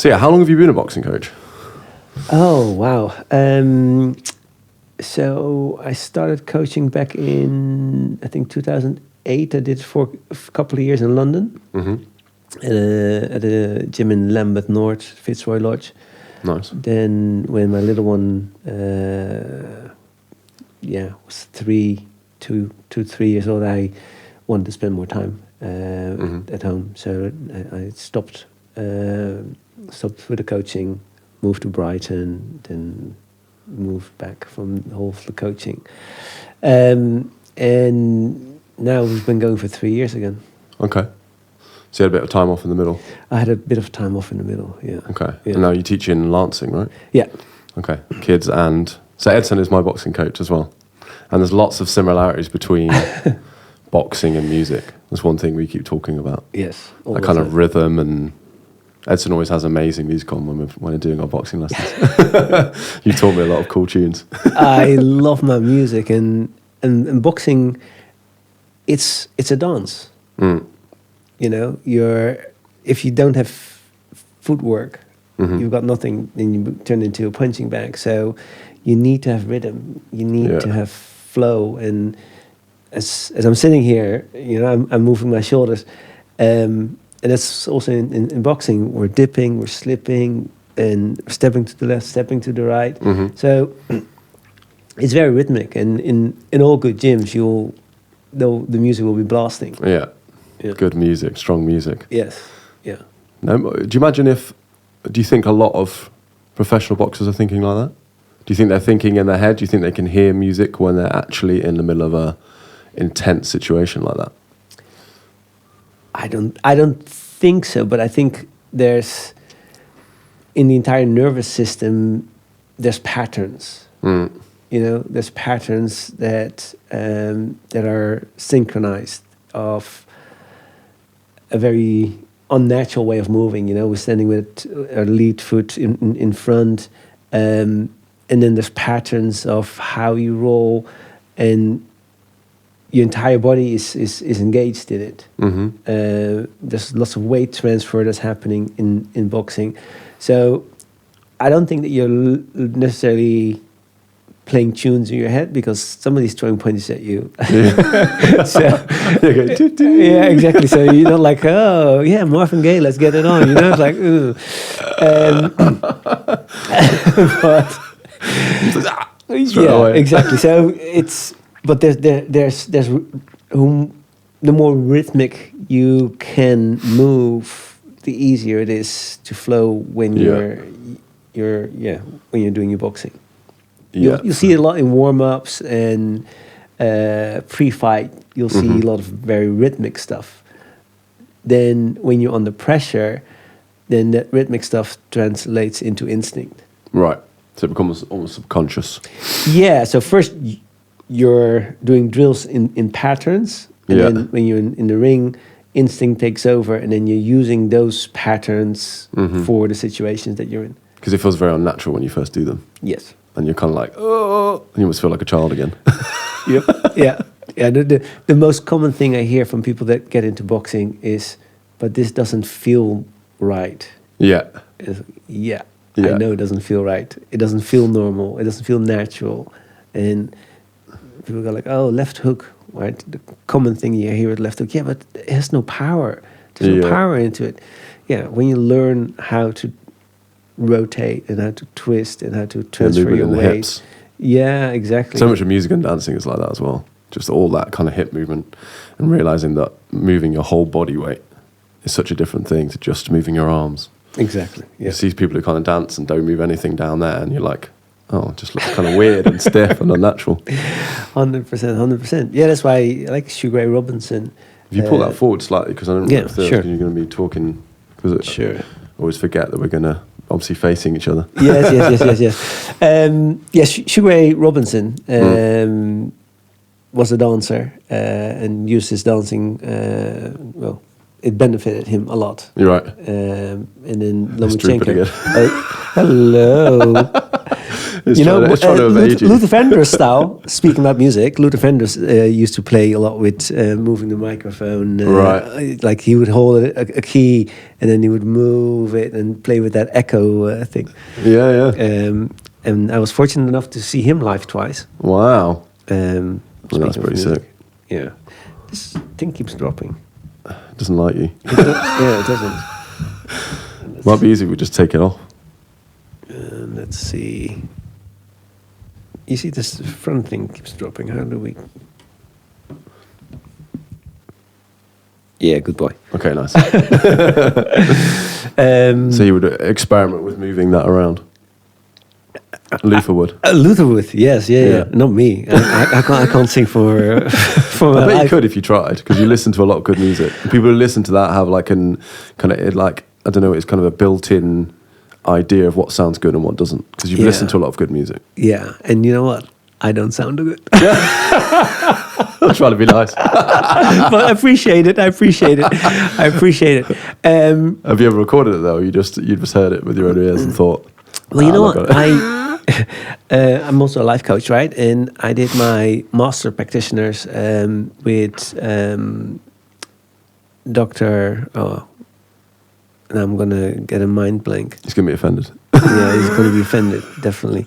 So yeah, how long have you been a boxing coach? Oh, wow. So I started coaching back in, I think, 2008. I did for a couple of years in London at a gym in Lambeth North, Fitzroy Lodge. Nice. Then when my little one, was 3 years old, I wanted to spend more time at home. So I stopped with the coaching, moved to Brighton, then moved back from all of the coaching. And now we've been going for 3 years again. Okay. So you had a bit of time off in the middle? I had a bit of time off in the middle, yeah. Okay. Yeah. And now you teach in Lancing, right? Yeah. Okay. Kids and... So Edson is my boxing coach as well. And there's lots of similarities between boxing and music. That's one thing we keep talking about. Yes. That kind of rhythm, and Edson always has amazing music on when we're doing our boxing lessons. You taught me a lot of cool tunes. I love my music, and boxing, it's a dance. You know, if you don't have footwork, you've got nothing, then you turn into a punching bag. So you need to have rhythm. You need to have flow. And as I'm sitting here, you know, I'm moving my shoulders. And that's also in boxing. We're dipping, we're slipping, and stepping to the left, stepping to the right. So it's very rhythmic. And in all good gyms, the music will be blasting. Yeah. Good music, strong music. Yes, yeah. No, do you imagine do you think a lot of professional boxers are thinking like that? Do you think they're thinking in their head? Do you think they can hear music when they're actually in the middle of a intense situation like that? I don't think so, but I think there's, in the entire nervous system, there's patterns. You know, there's patterns that are synchronized of a very unnatural way of moving. You know, we're standing with our lead foot in front, and then there's patterns of how you roll, and your entire body is engaged in it. There's lots of weight transfer that's happening in boxing. So I don't think that you're necessarily playing tunes in your head, because somebody's throwing punches at you. So, yeah, exactly. So you're not like, oh, yeah, Marvin Gaye, let's get it on. You know, it's like, ooh. But yeah, exactly. So but there's the more rhythmic you can move, the easier it is to flow when you're doing your boxing. You see a lot in warm-ups and pre-fight. You'll see a lot of very rhythmic stuff. Then when you're under pressure, then that rhythmic stuff translates into instinct. Right. So it becomes almost subconscious. Yeah. So first you're doing drills in patterns, and then when you're in the ring, instinct takes over, and then you're using those patterns for the situations that you're in. Because it feels very unnatural when you first do them. Yes. And you're kind of like, oh, and you almost feel like a child again. Yep. Yeah. The most common thing I hear from people that get into boxing is, but this doesn't feel right. Yeah. I know it doesn't feel right. It doesn't feel normal. It doesn't feel natural. And people go like, oh, left hook, right? The common thing you hear with left hook, yeah, but it has no power. There's no power into it. Yeah, when you learn how to rotate and how to twist and how to transfer your weight. Hips. Yeah, exactly. So much of music and dancing is like that as well. Just all that kind of hip movement, and realizing that moving your whole body weight is such a different thing to just moving your arms. Exactly. Yeah. You see people who kind of dance and don't move anything down there, and you're like, oh, it just looks kind of weird and stiff and unnatural. 100%. Yeah, that's why I like Sugar Ray Robinson. If you pull that forward slightly, because I don't know if you're going to be talking. Sure. I always forget that we're going to obviously facing each other. Yes. Sugar Ray Robinson was a dancer and used his dancing. It benefited him a lot. You're right. And then Lomachenko. Hello. It's trying to evade you. Luther Vandross style. Speaking about music, Luther Vandross used to play a lot with moving the microphone. Right. Like he would hold a key and then he would move it and play with that echo thing. Yeah, yeah. And I was fortunate enough to see him live twice. Wow. Well, that's pretty sick. Yeah. This thing keeps dropping. Doesn't like you. Yeah, it doesn't. Might be easy if we just take it off. Let's see. You see this front thing keeps dropping. How do we... Yeah, good boy. Okay, nice. So you would experiment with moving that around? Luther would. Luther would, yes, yeah. Not me. I can't sing for my I bet life. you could if you tried, because you listen to a lot of good music. People who listen to that have like an kind of like, I don't know, it's kind of a built-in idea of what sounds good and what doesn't, because you've listened to a lot of good music. Yeah, and you know what? I don't sound good. I'm trying to be nice. But I appreciate it. Have you ever recorded it though? You just heard it with your own ears and thought, well, you know what? I'm also a life coach, right? And I did my master practitioners with Dr. Oh, and I'm going to get a mind blank. He's going to be offended. Yeah, he's going to be offended, definitely.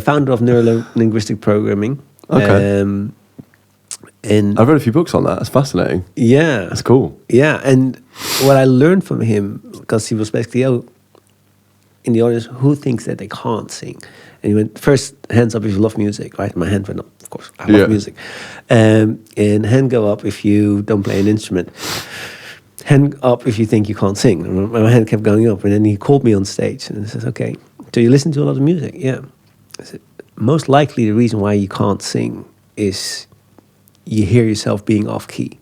Founder of Neuro-Linguistic Programming. Okay. And I've read a few books on that. That's fascinating. Yeah. That's cool. Yeah, and what I learned from him, because he was basically, in the audience, who thinks that they can't sing? And he went, first, hands up if you love music, right? My hand went up, of course. I love music. And hand go up if you don't play an instrument. Hand up if you think you can't sing. And my hand kept going up. And then he called me on stage and he says, okay, so you listen to a lot of music? Yeah. I said, most likely the reason why you can't sing is you hear yourself being off key.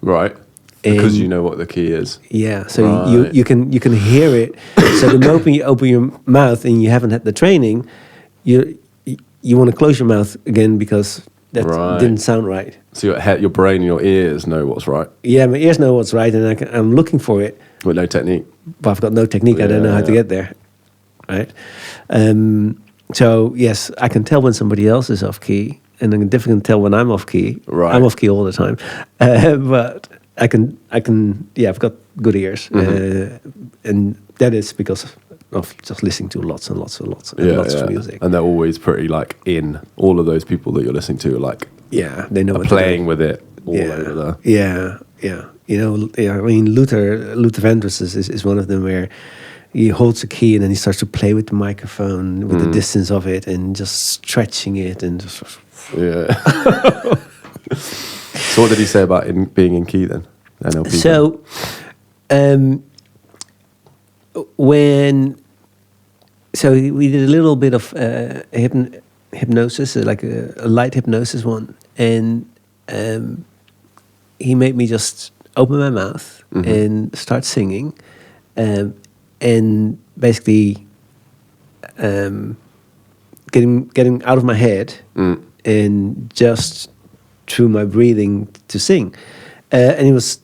Right. Because you know what the key is. Yeah, so you can hear it. So the moment you open your mouth and you haven't had the training, you want to close your mouth again because that didn't sound right. So your brain and your ears know what's right. Yeah, my ears know what's right, and I'm looking for it. With no technique. But I've got no technique. I don't know how to get there. Right. So yes, I can tell when somebody else is off key, and I can definitely tell when I'm off key. Right. I'm off key all the time, but I can. Yeah, I've got good ears, and that is because of just listening to lots and lots and lots and lots of music. And they're always pretty like in. All of those people that you're listening to are like, they know what playing with it all over there. Yeah. You know, I mean, Luther Vandross is one of them where he holds a key and then he starts to play with the microphone with the distance of it and just stretching it and just. Yeah. So what did he say about being in key then? NLP. So, we did a little bit of hypnosis, like a light hypnosis one, and he made me just open my mouth and start singing, and basically getting out of my head and just through my breathing to sing, and it was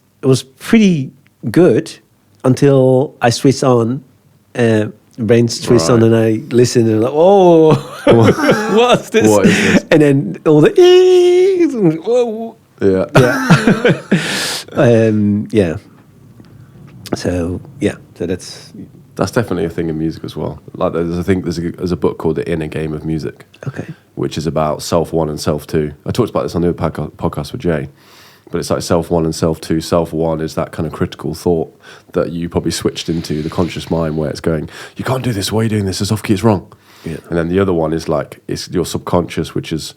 pretty good until I switched on. Brain switched on and I listened and like, oh, what's this? What is this? And then all the ee's, whoa. Yeah. So that's definitely a thing in music as well. Like there's a book called The Inner Game of Music. Okay. Which is about self 1 and self 2. I talked about this on the podcast with Jay. But it's like self 1 and self 2. Self 1 is that kind of critical thought that you probably switched into the conscious mind where it's going, you can't do this, why are you doing this? It's off key, it's wrong. Yeah. And then the other one is like, it's your subconscious, which has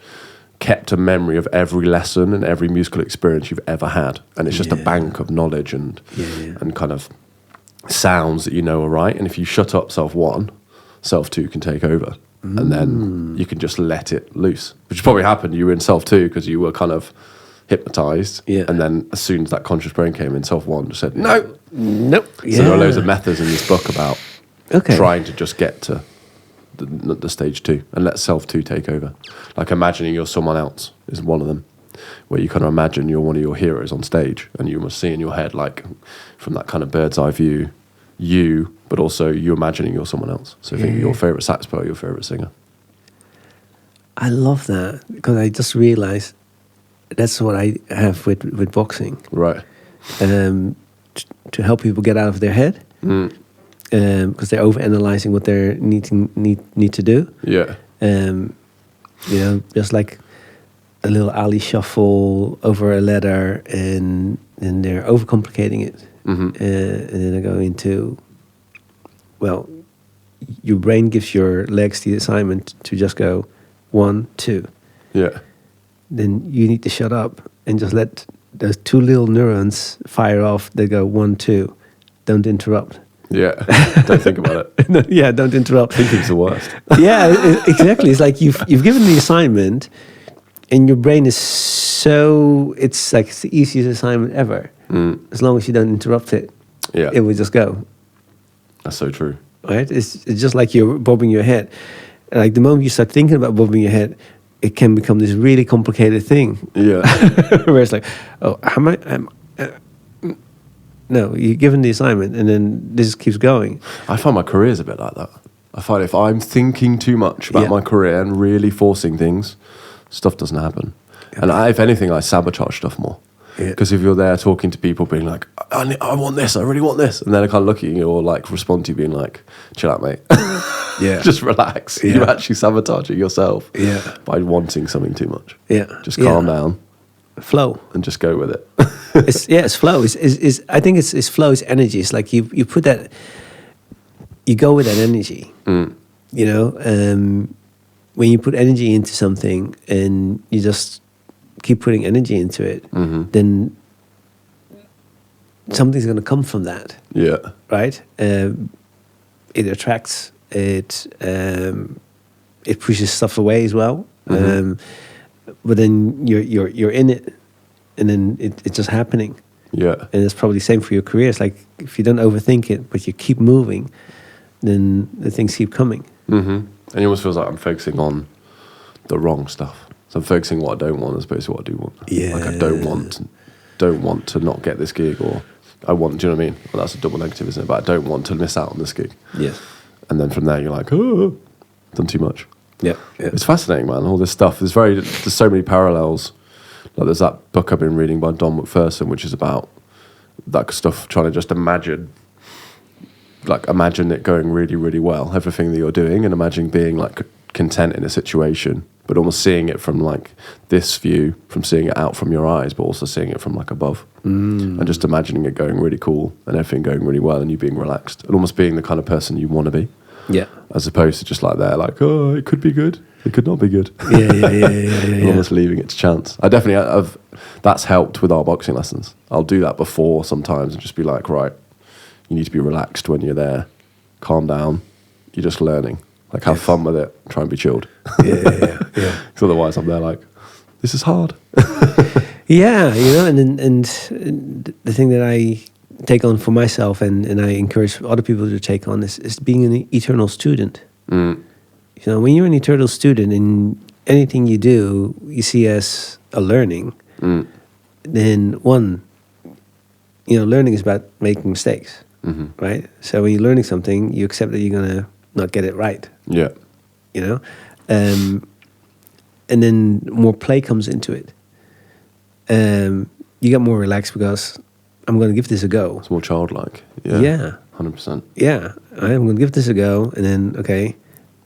kept a memory of every lesson and every musical experience you've ever had. And it's just a bank of knowledge and kind of sounds that you know are right. And if you shut up self 1, self 2 can take over. And then you can just let it loose. Which probably happened, you were in self 2 because you were kind of hypnotized, and then as soon as that conscious brain came in, self 1 just said nope. So there are loads of methods in this book about trying to just get to the stage 2 and let self 2 take over. Like imagining you're someone else is one of them, where you kind of imagine you're one of your heroes on stage and you must see in your head, like from that kind of bird's eye view, you, but also you imagining you're someone else. So think your favorite sax player, your favorite singer. I love that because I just realized that's what I have with boxing. Right. To help people get out of their head because they're overanalyzing what they're need to do. Yeah. Just like a little alley shuffle over a ladder, and they're overcomplicating it. And then I go into, well, your brain gives your legs the assignment to just go 1, 2. Yeah. Then you need to shut up and just let those 2 little neurons fire off. They go 1, 2. Don't interrupt. Yeah. Don't think about it. No, yeah, don't interrupt. Thinking's the worst. Yeah, exactly. It's like you've given the assignment, and your brain is it's like it's the easiest assignment ever. As long as you don't interrupt it, it will just go. That's so true. Right? It's just like you're bobbing your head. And like the moment you start thinking about bobbing your head, it can become this really complicated thing. Yeah. Where it's like, oh, how am I? No, you're given the assignment, and then this keeps going. I find my career's a bit like that. I find if I'm thinking too much about my career and really forcing things, stuff doesn't happen. Yeah. And if anything, I sabotage stuff more. Because if you're there talking to people being like, I want this, I really want this, and then I kind of look at you or like respond to you being like, chill out, mate. Just relax. You're actually sabotaging yourself by wanting something too much. Just calm down. Flow. And just go with it. It's flow. I think it's flow, it's energy. It's like you put that, you go with that energy. You know, when you put energy into something and you just keep putting energy into it, then something's going to come from that. Yeah. Right? It attracts, it pushes stuff away as well. But then you're in it, and then it's just happening. Yeah. And it's probably the same for your career. It's like if you don't overthink it, but you keep moving, then the things keep coming. And it almost feels like I'm focusing on the wrong stuff. So I'm focusing on what I don't want as opposed to what I do want. Yeah. Like I don't want to not get this gig, or I want, do you know what I mean? Well, that's a double negative, isn't it? But I don't want to miss out on this gig. Yes. And then from there you're like, oh, done too much. Yeah. It's fascinating, man. All this stuff. There's so many parallels. Like there's that book I've been reading by Don McPherson, which is about that stuff, trying to just imagine it going really, really well, everything that you're doing, and imagine being like content in a situation, but almost seeing it from like this view, from seeing it out from your eyes, but also seeing it from like above, and just imagining it going really cool and everything going really well, and you being relaxed and almost being the kind of person you want to be. Yeah. As opposed to just like there, like, oh, it could be good, it could not be good. Yeah. Almost leaving it to chance. I definitely have. That's helped with our boxing lessons. I'll do that before sometimes and just be like, right, you need to be relaxed when you're there. Calm down. You're just learning. Like, have fun with it. Try and be chilled. Yeah. Because otherwise, I'm there like, this is hard. Yeah, you know, and the thing that I take on for myself and I encourage other people to take on is being an eternal student. You know, when you're an eternal student and anything you do, you see as a learning, then learning is about making mistakes, right? So when you're learning something, you accept that you're going to not get it right. Yeah. You know? And then more play comes into it. You get more relaxed because I'm going to give this a go. It's more childlike. Yeah. 100%. Yeah. I'm going to give this a go. And then, okay.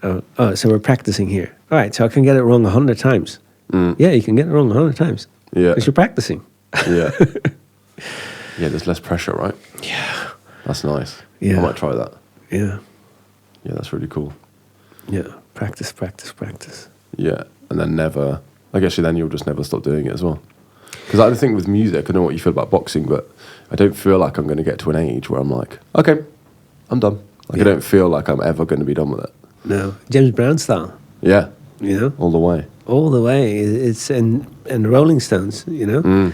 So we're practicing here. All right. So I can get it wrong 100 times. Yeah, you can get it wrong 100 times. Yeah. Because you're practicing. Yeah. Yeah, there's less pressure, right? Yeah. That's nice. Yeah. I might try that. Yeah. Yeah, that's really cool. Yeah. Practice. Yeah. And then then you'll just never stop doing it as well. Because I think with music, I don't know what you feel about boxing, but I don't feel like I'm going to get to an age where I'm like, okay, I'm done. Like I don't feel like I'm ever going to be done with it. No. James Brown style. Yeah. You know? All the way. All the way. It's and the Rolling Stones, you know?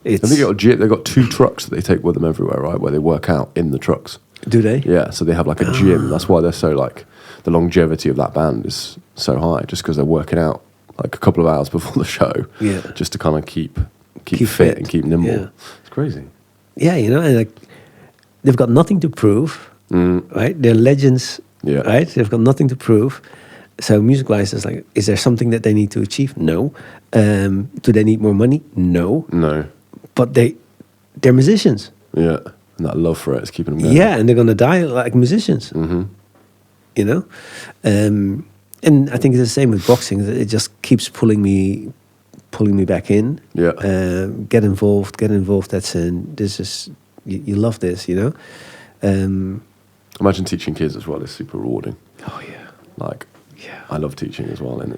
It's, I think they've got 2 trucks that they take with them everywhere, right? Where they work out in the trucks. Do they? Yeah, so they have like a gym. That's why they're so like, the longevity of that band is so high, just because they're working out like a couple of hours before the show. Yeah. Just to kind of keep fit and keep nimble. Yeah. It's crazy. Yeah, you know, and like they've got nothing to prove, right? They're legends, right? They've got nothing to prove. So music-wise, it's like, is there something that they need to achieve? No. Do they need more money? No. No. But they're musicians. Yeah. And that love for it is keeping them going. Yeah, and they're going to die like musicians. Mm-hmm. You know? And I think it's the same with boxing. It just keeps pulling me back in. Yeah. Get involved. This is, you love this, you know? Imagine teaching kids as well is super rewarding. Oh, yeah. Like, Yeah. I love teaching as well, and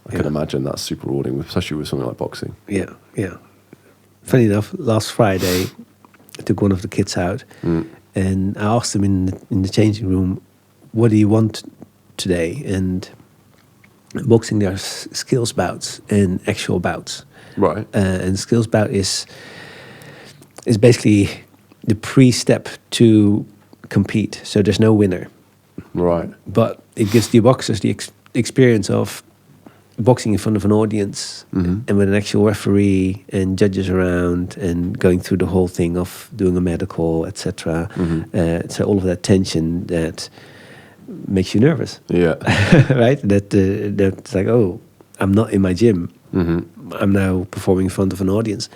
I can imagine that's super rewarding, especially with something like boxing. Yeah, yeah. Funny enough, last Friday, I took one of the kids out, and I asked him in the changing room, "What do you want today?" And boxing, there's skills bouts and actual bouts. Right. And skills bout is basically the pre-step to compete. So there's no winner. Right. But it gives the boxers the experience of boxing in front of an audience and with an actual referee and judges around and going through the whole thing of doing a medical, etc. So all of that tension that makes you nervous. Yeah. Right? That's like, oh, I'm not in my gym. I'm now performing in front of an audience.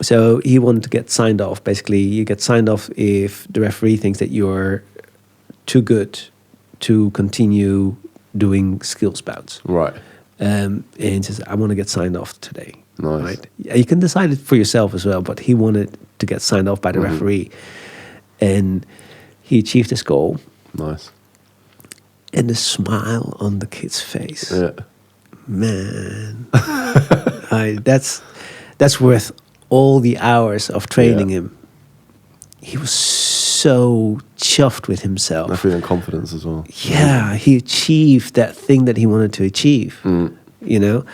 So he wanted to get signed off. Basically, you get signed off if the referee thinks that you're too good to continue doing skills bouts. Right. And he says, I want to get signed off today. Nice. Right? You can decide it for yourself as well, but he wanted to get signed off by the referee. And he achieved his goal. Nice. And the smile on the kid's face. Yeah. Man. That's worth all the hours of training him. He was so chuffed with himself. I feel in confidence as well. Yeah, he achieved that thing that he wanted to achieve. You know?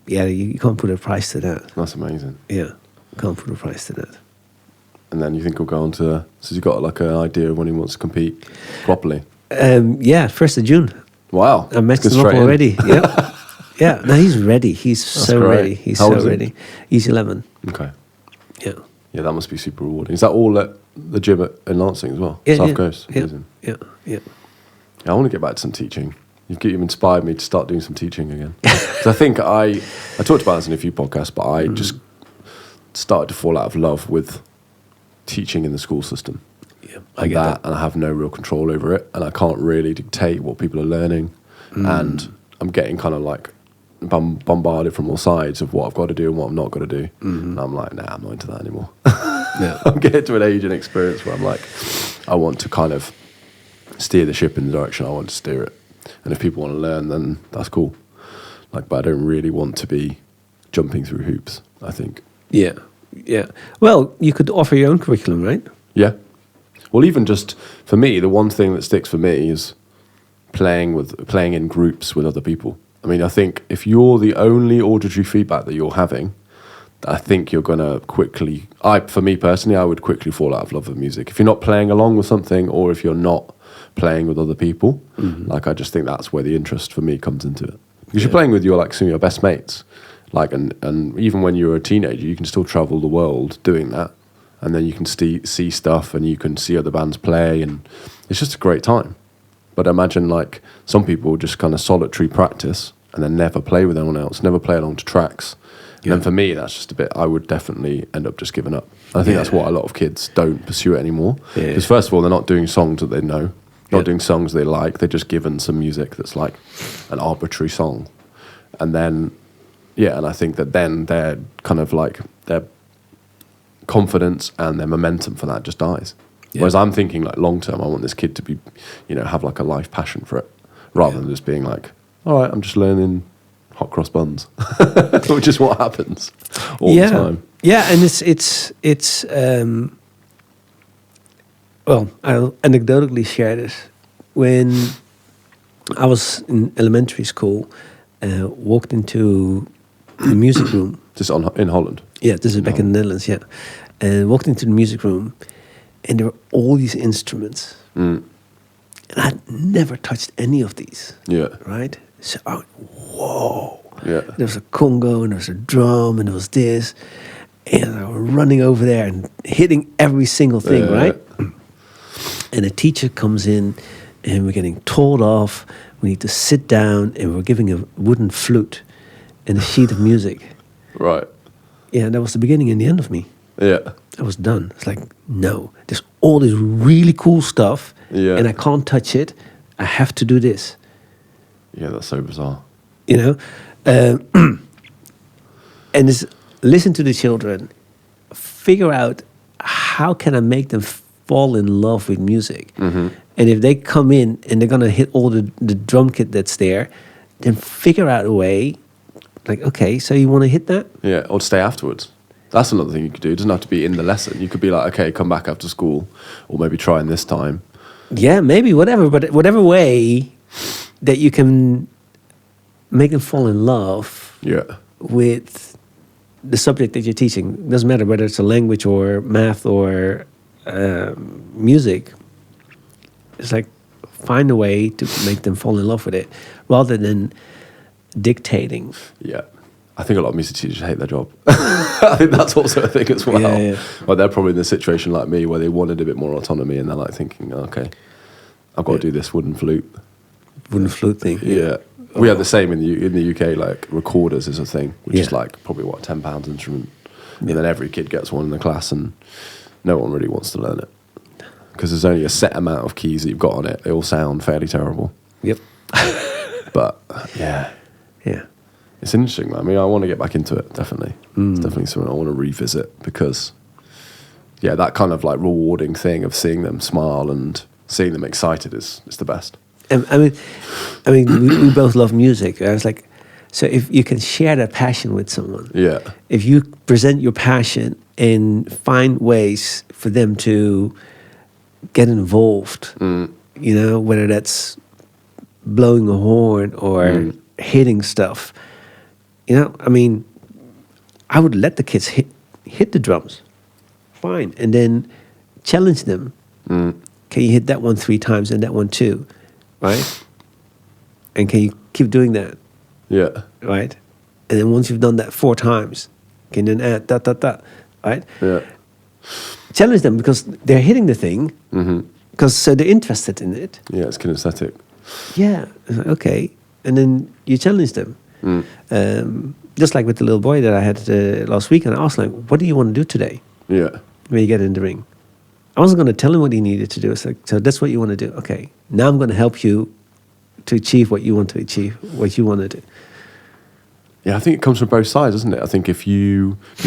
Yeah, you can't put a price to that. That's amazing. Yeah, can't put a price to that. And then you think he'll go on to... So he's got like an idea of when he wants to compete properly? Yeah, 1st of June. Wow. I messed him up already. Yeah. Yeah, no, he's ready. He's so great. ready. He's How so old is he? ready. He's 11. Okay. Yeah. Yeah, that must be super rewarding. Is that all at the gym in Lancing as well? Yeah, South yeah, Coast? Yeah, Amazing. yeah. Yeah, I want to get back to some teaching. You've inspired me to start doing some teaching again. Because I think I talked about this in a few podcasts, but I just started to fall out of love with teaching in the school system. Yeah, I get that. And I have no real control over it, and I can't really dictate what people are learning. And I'm getting kind of like bombarded from all sides of what I've got to do and what I'm not got to do. And I'm like, nah, I'm not into that anymore. Yeah. I'm getting to an age and experience where I'm like, I want to kind of steer the ship in the direction I want to steer it. And if people want to learn, then that's cool. Like, but I don't really want to be jumping through hoops, I think. Yeah, yeah. Well, you could offer your own curriculum, right? Yeah. Well, even just for me, the one thing that sticks for me is playing in groups with other people. I mean, I think if you're the only auditory feedback that you're having, I think you're going to quickly... For me personally, I would quickly fall out of love with music. If you're not playing along with something, or if you're not playing with other people, like, I just think that's where the interest for me comes into it. Because you're playing with some of your best mates. Like, and even when you're a teenager, you can still travel the world doing that. And then you can see stuff, and you can see other bands play, and it's just a great time. But imagine, like, some people just kind of solitary practice and then never play with anyone else, never play along to tracks. And then for me, that's just a bit, I would definitely end up just giving up. And I think that's why a lot of kids don't pursue it anymore. Because first of all, they're not doing songs that they know, not doing songs they like. They're just given some music that's like an arbitrary song. And then, and I think that then they're kind of like, their confidence and their momentum for that just dies. Yeah. Whereas I'm thinking, like, long term, I want this kid to be, have like a life passion for it, rather than just being like, all right, I'm just learning hot cross buns, which is what happens all the time. Yeah, and it's well, I'll anecdotally share this. When I was in elementary school, walked into the music room. This in Holland? Yeah, this is back in the Netherlands, yeah. And walked into the music room, and there were all these instruments. And I'd never touched any of these. Yeah. Right? So I went, whoa. Yeah. There was a conga, and there was a drum, and there was this. And I was running over there and hitting every single thing, right? And a teacher comes in, and we're getting told off we need to sit down, and we're giving a wooden flute and a sheet of music. Right. Yeah, that was the beginning and the end of me. Yeah. I was done. It's like, no, there's all this really cool stuff, Yeah. and I can't touch it. I have to do this. Yeah, that's so bizarre. You know, and just listen to the children, figure out how can I make them fall in love with music. Mm-hmm. And if they come in and they're gonna hit all the drum kit that's there, then figure out a way. Like, okay, so you want to hit that? Yeah, or stay afterwards. That's another thing you could do. It doesn't have to be in the lesson. You could be like, okay, come back after school, or maybe try this time. Yeah, maybe, whatever. But whatever way that you can make them fall in love Yeah. with the subject that you're teaching. Doesn't matter whether it's a language or math or music. It's like, find a way to make them fall in love with it, rather than dictating. Yeah. I think a lot of music teachers hate their job. I think that's also a thing as well. Yeah. Well, they're probably in a situation like me where they wanted a bit more autonomy, and they're like thinking, okay, I've got to do this wooden flute. Wooden flute thing. Yeah. We have the same in the UK, like recorders is a thing, which is Yeah. like probably what, £10 instrument. And then every kid gets one in the class, and no one really wants to learn it. Because there's only a set amount of keys that you've got on it. They all sound fairly terrible. Yep. But yeah, Yeah. it's interesting. I mean, I want to get back into it, definitely. It's definitely something I want to revisit, because, yeah, that kind of like rewarding thing of seeing them smile and seeing them excited is the best. I mean, we both love music. I was like, so if you can share that passion with someone, Yeah. if you present your passion and find ways for them to get involved, you know, whether that's blowing a horn or hitting stuff, you know, I mean, I would let the kids hit the drums, fine, and then challenge them. Can you hit that one 3 times and that one 2, right? And can you keep doing that, Yeah. right? And then once you've done that 4 times, can you then add that, right? Yeah. Challenge them, because they're hitting the thing, because so they're interested in it. Yeah, it's kinesthetic. Yeah, okay. And then you challenge them. Just like with the little boy that I had last week, and I asked him, like, what do you want to do today Yeah. when you get in the ring? I wasn't going to tell him what he needed to do. It's like, so that's what you want to do. Okay, now I'm going to help you to achieve what you want to achieve, what you want to do. Yeah, I think it comes from both sides, doesn't it? I think because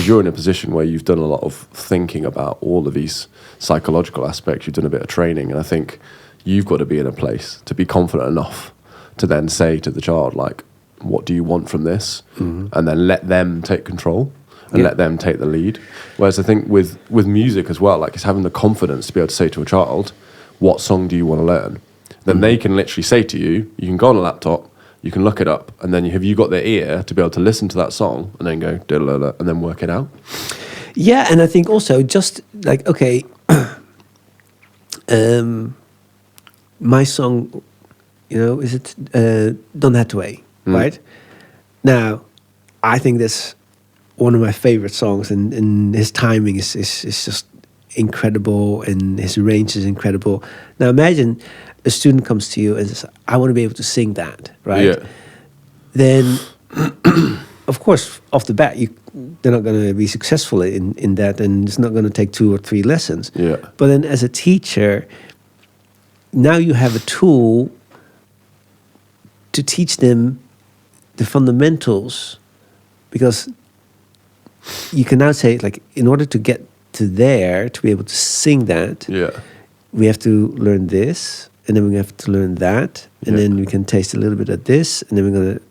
you're in a position where you've done a lot of thinking about all of these psychological aspects, you've done a bit of training, and I think you've got to be in a place to be confident enough to then say to the child, like, what do you want from this? And then let them take control and let them take the lead. Whereas I think with music as well, like, it's having the confidence to be able to say to a child, what song do you want to learn? Then they can literally say to you, you can go on a laptop, you can look it up, and then have you got their ear to be able to listen to that song and then go, da-da-da-da, and then work it out? Yeah, and I think also just like, okay, my song, you know, is it Don Hathaway, right? Now, I think that's one of my favorite songs, and his timing is just incredible, and his range is incredible. Now, imagine a student comes to you and says, I want to be able to sing that, right? Yeah. Then, of course, off the bat, they're not going to be successful in that, and it's not going to take 2 or 3 lessons. Yeah. But then as a teacher, now you have a tool to teach them the fundamentals, because you can now say, like, in order to get to there, to be able to sing that, Yeah. we have to learn this, and then we have to learn that, and then we can taste a little bit of this, and then we're going to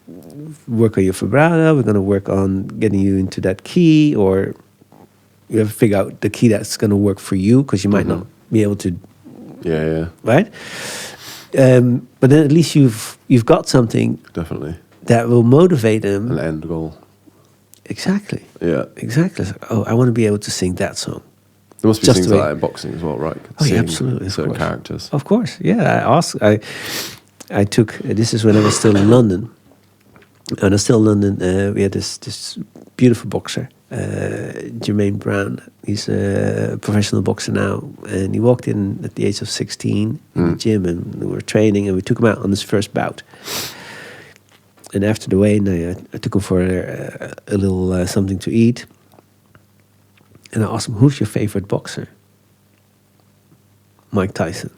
work on your vibrato, we're going to work on getting you into that key, or you have to figure out the key that's going to work for you, because you might not be able to, Yeah. right? But then at least you've got something Definitely. that will motivate them. An end goal. Exactly. Yeah. Exactly. It's like, oh, I want to be able to sing that song. There must be Just things the like way- that in boxing as well, right? Oh, yeah, Seeing absolutely, of certain course. characters. Of course, yeah. I took, this is when I was still in London. And I was still in London, we had this beautiful boxer, Jermaine Brown. He's a professional boxer now, and he walked in at the age of 16 in the gym, and we were training, and we took him out on his first bout. And after the weigh-in, I took him for a little something to eat, and I asked him, "Who's your favorite boxer?" Mike Tyson.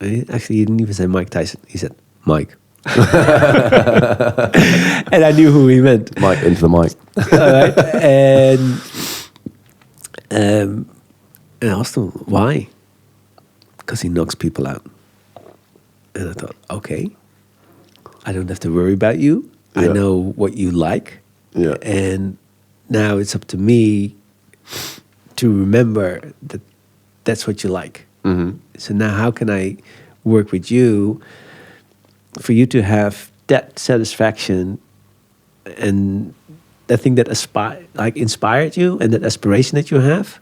Actually, he didn't even say Mike Tyson. He said Mike. And I knew who he meant. Mike into the mic. All right. And I asked him, why? Because he knocks people out. And I thought, okay, I don't have to worry about you. I know what you like. Yeah. And now it's up to me to remember that that's what you like. Mm-hmm. So now how can I work with you for you to have that satisfaction and that thing that inspired you and that aspiration that you have,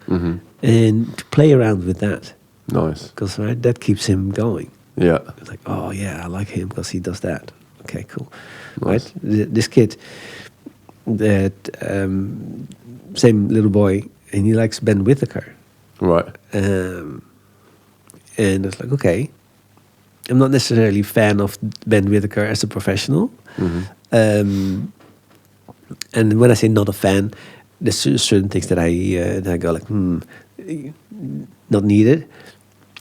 and to play around with that. Nice. Because that keeps him going. Yeah. It's like, oh yeah, I like him because he does that. Okay, cool. Nice. Right? This kid, that same little boy, and he likes Ben Whittaker. Right. And it's like, okay, I'm not necessarily a fan of Ben Whittaker as a professional. And when I say not a fan, there's certain things that I go like, not needed.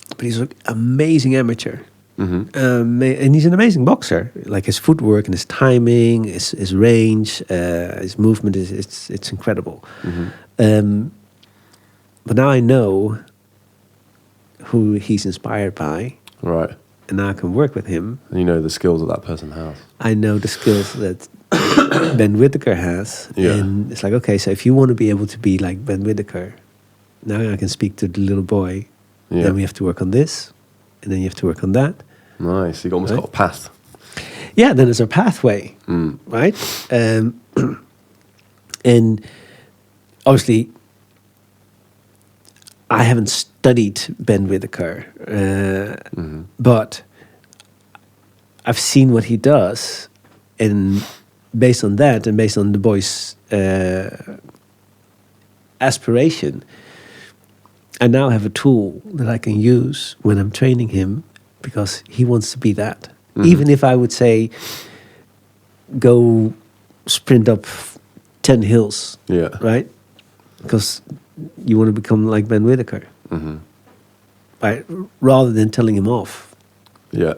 But he's an amazing amateur. And he's an amazing boxer. Like his footwork and his timing, his range, his movement it's incredible. But now I know who he's inspired by. Right. And now I can work with him. And you know the skills that person has. I know the skills that Ben Whittaker has. Yeah. And it's like, okay, so if you want to be able to be like Ben Whittaker, now I can speak to the little boy. Yeah. Then we have to work on this. And then you have to work on that. Nice. You've almost got a path. Yeah, then there's a pathway, right? And obviously, I haven't studied Ben Whittaker, but I've seen what he does, and based on that, and based on the boy's aspiration, I now have a tool that I can use when I'm training him, because he wants to be that. Even if I would say, go sprint up 10 hills, right? Because you want to become like Ben Whittaker, right? Rather than telling him off. Yeah.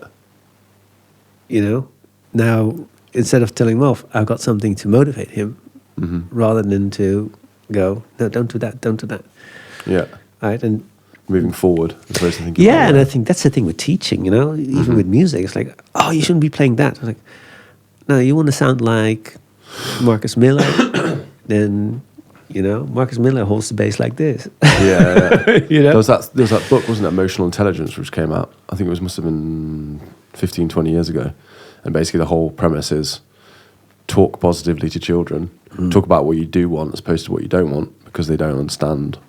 You know? Now, instead of telling him off, I've got something to motivate him, rather than to go, no, don't do that, don't do that. Yeah. Right? And moving forward, as opposed to thinking. yeah, and I think that's the thing with teaching, you know, even with music. It's like, oh, you shouldn't be playing that. It's like, no, you want to sound like Marcus Miller, then, you know, Marcus Miller holds the bass like this. Yeah. You know? There was that book, wasn't it, Emotional Intelligence, which came out, I think must have been 15, 20 years ago. And basically the whole premise is talk positively to children, talk about what you do want as opposed to what you don't want, because they don't understand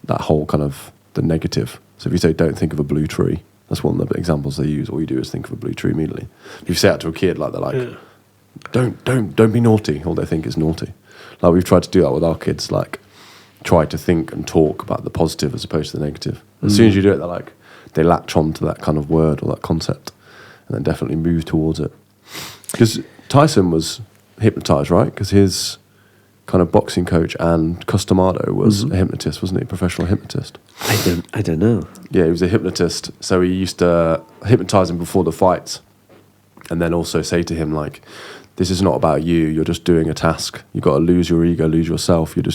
that whole kind of the negative. So if you say, don't think of a blue tree, that's one of the examples they use. All you do is think of a blue tree immediately. If you say that to a kid, like they're like, don't be naughty. All they think is naughty. Like we've tried to do that with our kids, like try to think and talk about the positive as opposed to the negative. As soon as you do it, they're like, they latch on to that kind of word or that concept and then definitely move towards it. Because Tyson was hypnotized, right? Because his kind of boxing coach and Customado was a hypnotist, wasn't he? A professional hypnotist. I don't know. Yeah, he was a hypnotist. So he used to hypnotize him before the fights and then also say to him, like, this is not about you. You're just doing a task. You've got to lose your ego, lose yourself. You're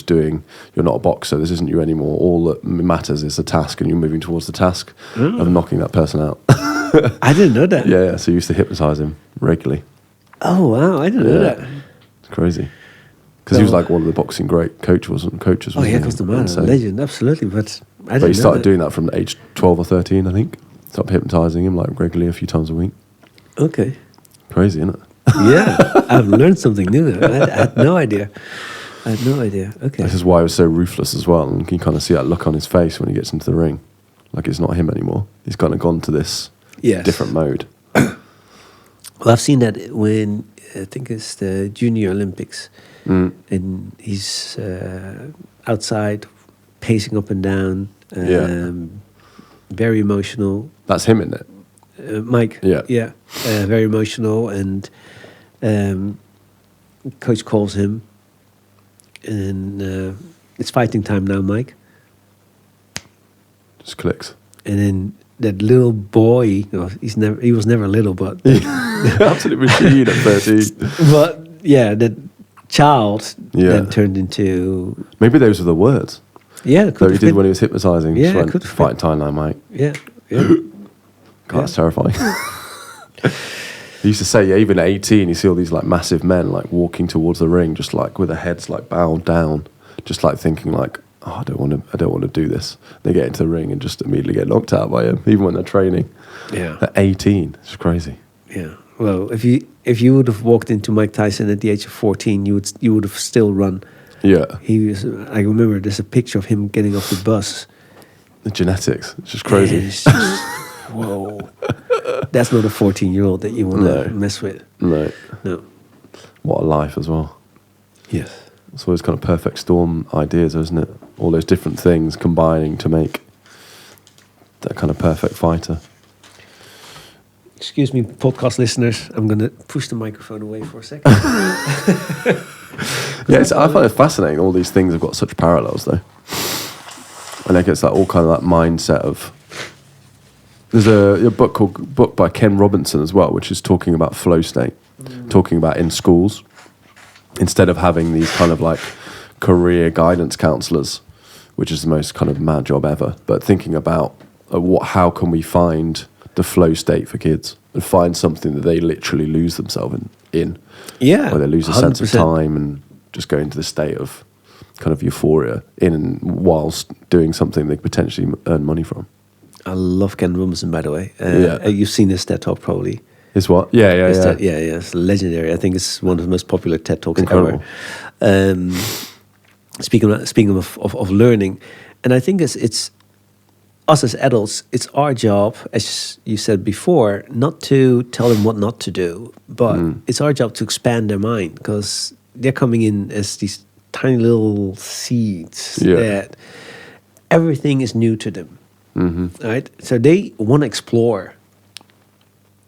not a boxer. This isn't you anymore. All that matters is the task, and you're moving towards the task of knocking that person out. I didn't know that. Yeah, so he used to hypnotize him regularly. Oh, wow. I didn't know that. It's crazy. Because he was like one of the boxing great coaches. Oh, yeah, Customado, legend, absolutely. But I didn't know. But he started doing that from age 12 or 13, I think. Started hypnotizing him like regularly a few times a week. Okay. Crazy, isn't it? Yeah, I've learned something new. I had no idea. Okay. This is why he was so ruthless as well. And you can kind of see that look on his face when he gets into the ring. Like it's not him anymore. He's kind of gone to this different mode. Well, I've seen that when I think it's the Junior Olympics, and he's outside, pacing up and down. Very emotional. That's him, isn't it? Mike. Yeah. Very emotional, and coach calls him, and it's fighting time now, Mike. Just clicks. And then that little boy, well, he was never little, but Absolute machine at 13. but yeah, that child then turned into, maybe those were the words. Yeah, that he did when he was hypnotising. Yeah, just went, could fight time now, mate. Yeah. God, that's terrifying. He used to say, even at 18, you see all these like massive men like walking towards the ring, just like with their heads like bowed down, just like thinking like, oh, I don't want to do this. They get into the ring and just immediately get knocked out by him, even when they're training. Yeah. At 18, it's crazy. Yeah. Well, if you would have walked into Mike Tyson at the age of 14, you would have still run. Yeah. I remember there's a picture of him getting off the bus. The genetics, it's just crazy. It's just, whoa. That's not a 14-year-old that you want to mess with. No. What a life as well. Yes. It's always kind of perfect storm ideas, isn't it? All those different things combining to make that kind of perfect fighter. Excuse me, podcast listeners. I'm going to push the microphone away for a second. Yeah, I find it fascinating. All these things have got such parallels, though. And I guess that all kind of that mindset of. There's a book by Ken Robinson as well, which is talking about flow state, talking about in schools, instead of having these kind of like career guidance counselors, which is the most kind of mad job ever, but thinking about how can we find the flow state for kids and find something that they literally lose themselves in. Yeah, where they lose a 100%. Sense of time and just go into the state of kind of euphoria whilst doing something they potentially earn money from. I love Ken Robinson, by the way. You've seen his TED Talk, probably. His what? Yeah. It's legendary. I think it's one of the most popular TED Talks Incredible. ever. Speaking of learning, and I think it's us as adults, it's our job, as you said before, not to tell them what not to do, but it's our job to expand their mind, because they're coming in as these tiny little seeds that everything is new to them. Right? So they want to explore.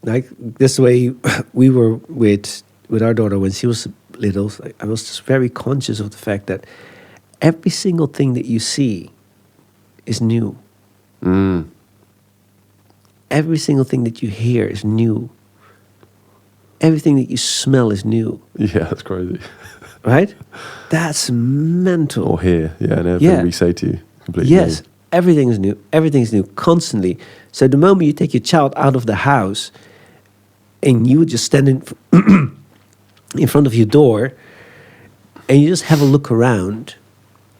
Like this way we were with our daughter when she was little. I was just very conscious of the fact that every single thing that you see is new. Every single thing that you hear is new. Everything that you smell is new. Yeah, that's crazy. Right? That's mental. Or hear, and everything we say to you completely. Yes. New. Everything is new. Everything is new constantly. So the moment you take your child out of the house and you just stand in front of your door and you just have a look around,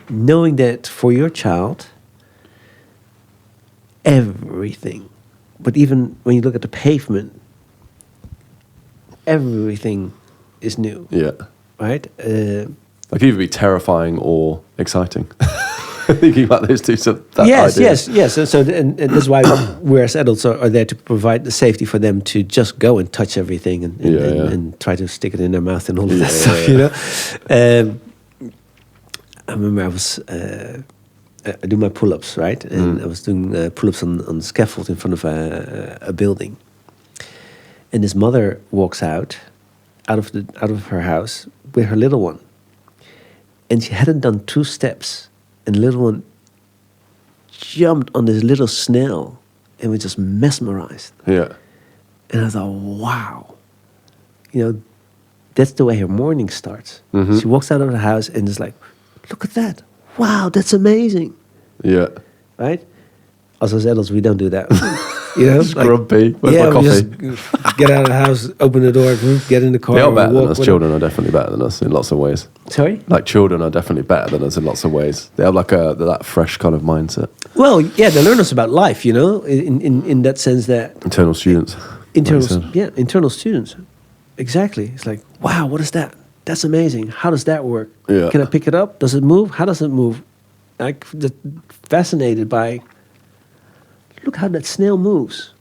knowing that for your child, everything, but even when you look at the pavement, everything is new. Yeah. Right? It could either be terrifying or exciting. Thinking about those two ideas. Yes. And that's why we as adults are there to provide the safety for them to just go and touch everything and try to stick it in their mouth and all of that stuff, you know. I remember I was I do my pull-ups, right? And I was doing pull-ups on scaffold in front of a building. And this mother walks out of her house with her little one. And she hadn't done 2 steps. And the little one jumped on this little snail and was just mesmerized. Yeah. And I thought, wow. You know, that's the way her morning starts. She walks out of the house and is like, look at that. Wow, that's amazing. Yeah. Right? Us as adults, we don't do that. You know? Just grumpy. Where's my coffee? We just get out of the house, open the door, get in the car. They are better than us. Children are definitely better than us in lots of ways. Sorry? Like children are definitely better than us in lots of ways. They have like that fresh kind of mindset. Well, yeah, they learn us about life, you know, in that sense that... Internal students. Internal students. Exactly. It's like, wow, what is that? That's amazing. How does that work? Yeah. Can I pick it up? Does it move? How does it move? Like, fascinated by... Look how that snail moves.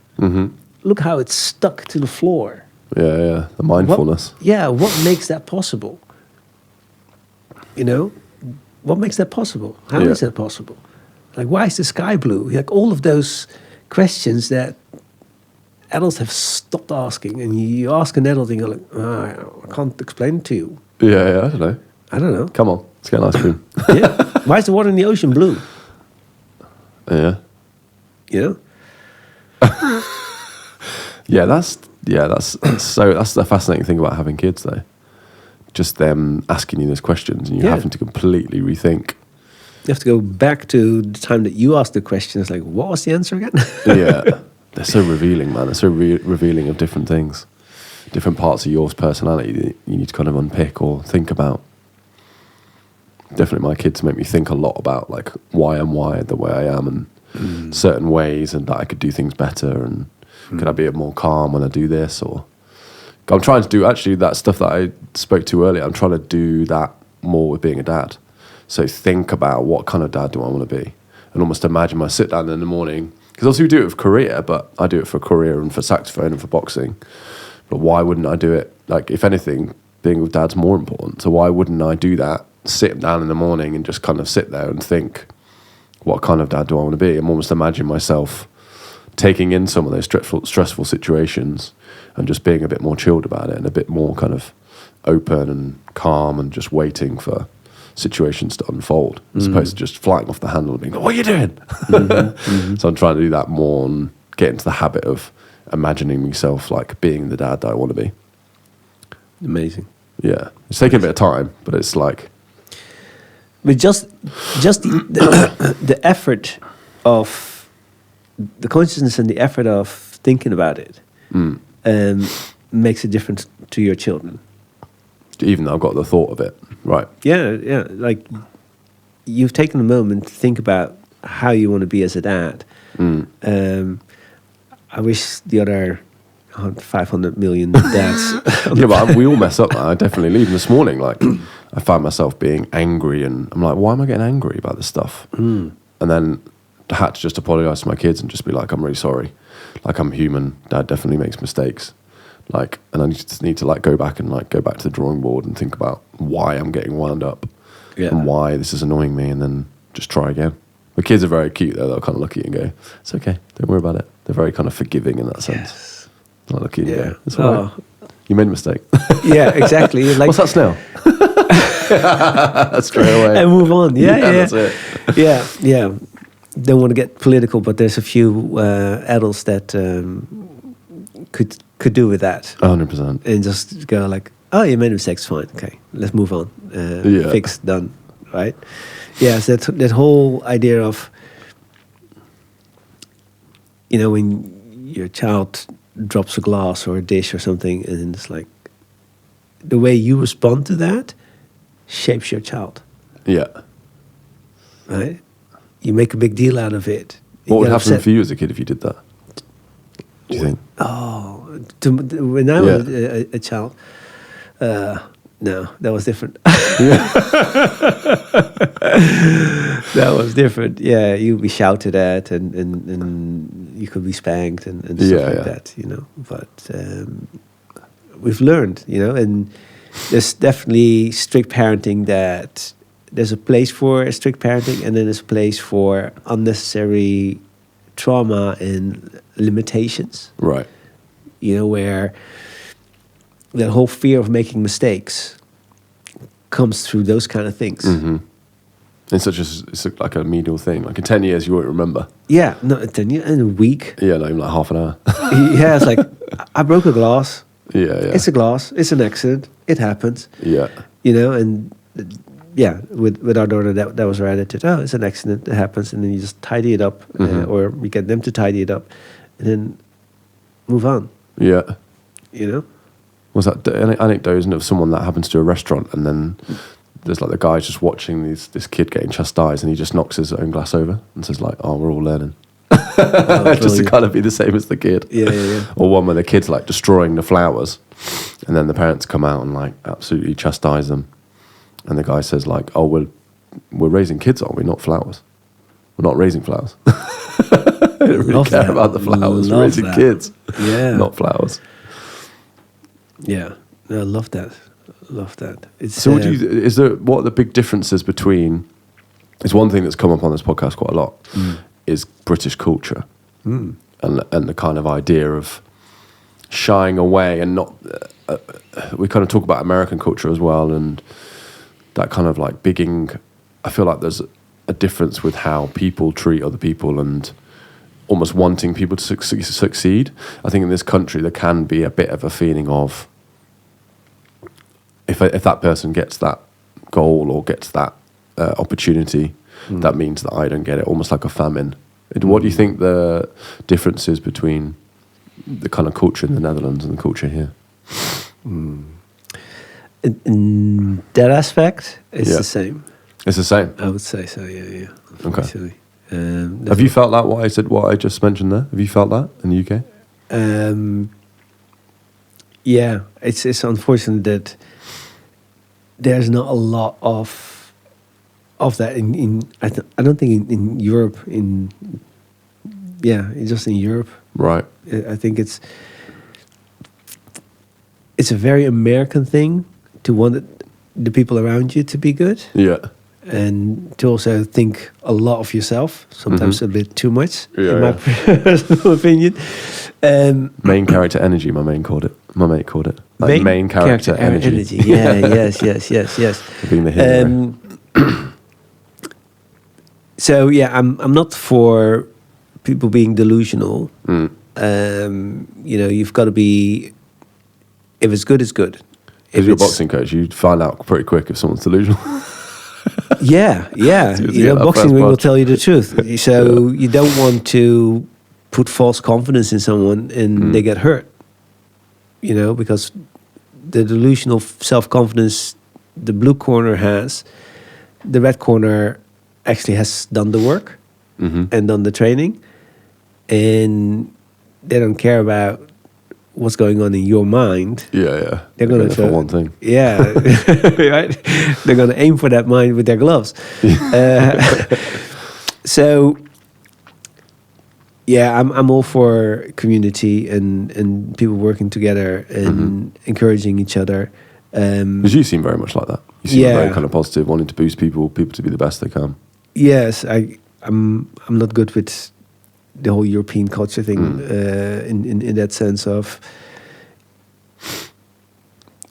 Look how it's stuck to the floor. Yeah. The mindfulness. What makes that possible? You know, what makes that possible? How is that possible? Like, why is the sky blue? Like, all of those questions that adults have stopped asking, and you ask an adult and you're like, I can't explain it to you. Yeah, I don't know. Come on, let's get an ice cream. Why is the water in the ocean blue? Yeah. You know? That's the fascinating thing about having kids, though. Just them asking you those questions and you having to completely rethink. You have to go back to the time that you asked the question. It's like, what was the answer again? Yeah. They're so revealing, man. They're so revealing of different things. Different parts of your personality that you need to kind of unpick or think about. Definitely my kids make me think a lot about like why I'm wired the way I am and certain ways, and that I could do things better, and could I be more calm when I do this, or I'm trying to do actually that stuff that I spoke to earlier. I'm trying to do that more with being a dad. So think about what kind of dad do I want to be, and almost imagine I sit down in the morning, because obviously we do it with career, but I do it for career and for saxophone and for boxing. But why wouldn't I do it? Like, if anything, being with dad's more important. So why wouldn't I do that? Sit down in the morning and just kind of sit there and think, what kind of dad do I want to be? And almost imagine myself taking in some of those stressful situations and just being a bit more chilled about it and a bit more kind of open and calm and just waiting for situations to unfold, as opposed to just flying off the handle and being like, what are you doing? So I'm trying to do that more and get into the habit of imagining myself like being the dad that I want to be. Amazing. Yeah. It's taking a bit of time, but it's like... But just the effort of... the consciousness and the effort of thinking about it makes a difference to your children. Even though I've got the thought of it. Right. Yeah. Like, you've taken a moment to think about how you want to be as a dad. I wish the other 500 million dads... Yeah, but we all mess up. I definitely leave. This morning, like, I find myself being angry, and I'm like, why am I getting angry about this stuff? And then I had to just apologise to my kids and just be like, I'm really sorry. Like, I'm human. Dad definitely makes mistakes. Like, and I just need to like go back to the drawing board and think about why I'm getting wound up and why this is annoying me, and then just try again. The kids are very cute though. They'll kind of look at you and go, it's okay, don't worry about it. They're very kind of forgiving in that sense. They'll look at you and go, it's all right. You made a mistake. Yeah, exactly. Like, what's that smell? Straight away. And move on. Yeah. That's it. Yeah. Don't want to get political, but there's a few adults that could do with that. 100%. And just go like, oh, you made a mistake, it's fine. Okay, let's move on. Fixed, done, right? Yeah, so that whole idea of, you know, when your child drops a glass or a dish or something, and it's like, the way you respond to that shapes your child. Yeah. Right? You make a big deal out of it. What would happen for you as a kid if you did that? Do you think? Oh, when I was a child, no, that was different. That was different. Yeah, you'd be shouted at, and you could be spanked and stuff like that, you know. But we've learned, you know, and there's definitely strict parenting that... There's a place for strict parenting, and then there's a place for unnecessary trauma and limitations. Right. You know, where that whole fear of making mistakes comes through those kind of things. Mm-hmm. It's like a medial thing. Like in 10 years, you won't remember. Yeah, no, 10 years, in a week. Yeah, not even like half an hour. Yeah, it's like, I broke a glass. Yeah. It's a glass. It's an accident. It happens. Yeah. You know, and... Yeah, with our daughter, that was her attitude. Oh, it's an accident, it happens, and then you just tidy it up, or we get them to tidy it up, and then move on. Yeah. You know? Was that anecdote, isn't it, of someone that happens to a restaurant, and then there's like the guy's just watching this kid getting chastised, and he just knocks his own glass over and says like, oh, we're all learning. Just to kind of be the same as the kid. Yeah. Or one where the kid's like destroying the flowers, and then the parents come out and like absolutely chastise them. And the guy says, like, oh, we're raising kids, aren't we? Not flowers. We're not raising flowers. I don't really care about the flowers. We're raising kids, not flowers. Yeah, no, I love that. Love that. It's So, what are the big differences between? It's one thing that's come up on this podcast quite a lot is British culture and the kind of idea of shying away and not. We kind of talk about American culture as well, and that kind of like bigging. I feel like there's a difference with how people treat other people and almost wanting people to succeed. I think in this country there can be a bit of a feeling of if that person gets that goal or gets that opportunity, that means that I don't get it, almost like a famine. What do you think the difference is between the kind of culture in the Netherlands and the culture here? In that aspect, it's the same. It's the same? I would say so, yeah. Okay. Have you felt that, what I just mentioned there? Have you felt that in the UK? Yeah, it's unfortunate that there's not a lot of that in I don't think in Europe just in Europe. Right. I think it's a very American thing to want the people around you to be good. Yeah. And to also think a lot of yourself, sometimes a bit too much, in my personal opinion. Main character energy, my mate called it. Like main character energy. Yeah, yes. Being the hero. So yeah, I'm not for people being delusional. You've got to be. If it's good, it's good. If you're a boxing coach, you'd find out pretty quick if someone's delusional. Yeah. Boxing ring will tell you the truth. So you don't want to put false confidence in someone and they get hurt. Because the delusional self-confidence the blue corner has, the red corner actually has done the work and done the training, and they don't care about what's going on in your mind. Yeah. They're going to for one thing. Yeah, right. They're going to aim for that mind with their gloves. So, yeah, I'm all for community and people working together and encouraging each other. Because you seem very much like that. You seem very kind of positive, wanting to boost people to be the best they can. Yes, I'm not good with the whole European culture thing in that sense of,